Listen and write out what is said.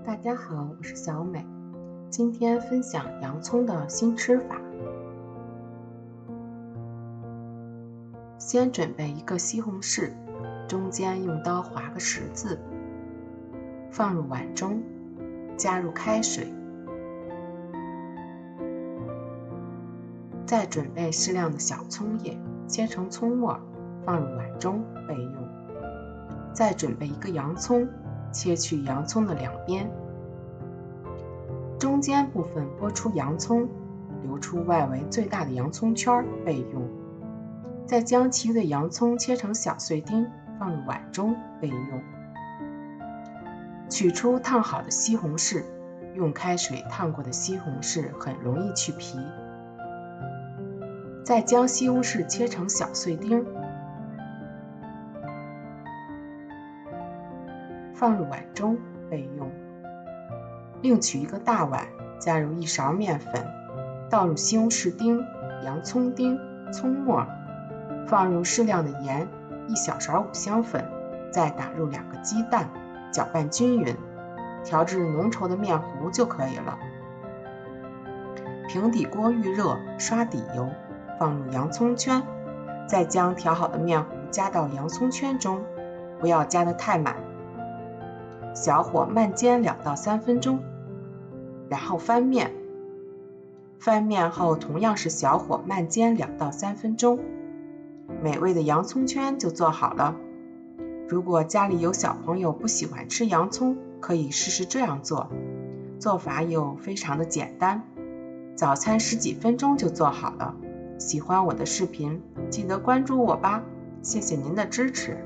大家好，我是小美。今天分享洋葱的新吃法。先准备一个西红柿，中间用刀划个十字，放入碗中，加入开水，再准备适量的小葱叶，切成葱末，放入碗中备用。再准备一个洋葱，切去洋葱的两边，中间部分剥出洋葱，留出外围最大的洋葱圈备用。再将其余的洋葱切成小碎丁，放入碗中备用。取出烫好的西红柿，用开水烫过的西红柿很容易去皮。再将西红柿切成小碎丁，放入碗中备用。另取一个大碗，加入1勺面粉，倒入西红柿丁、洋葱丁、葱末，放入适量的盐，1小勺五香粉，再打入2个鸡蛋，搅拌均匀，调至浓稠的面糊就可以了。平底锅预热，刷底油，放入洋葱圈，再将调好的面糊加到洋葱圈中，不要加得太满。小火慢煎2到3分钟，然后翻面。翻面后同样是小火慢煎2到3分钟，美味的洋葱圈就做好了。如果家里有小朋友不喜欢吃洋葱，可以试试这样做，做法又非常的简单，早餐10几分钟就做好了。喜欢我的视频，记得关注我吧，谢谢您的支持。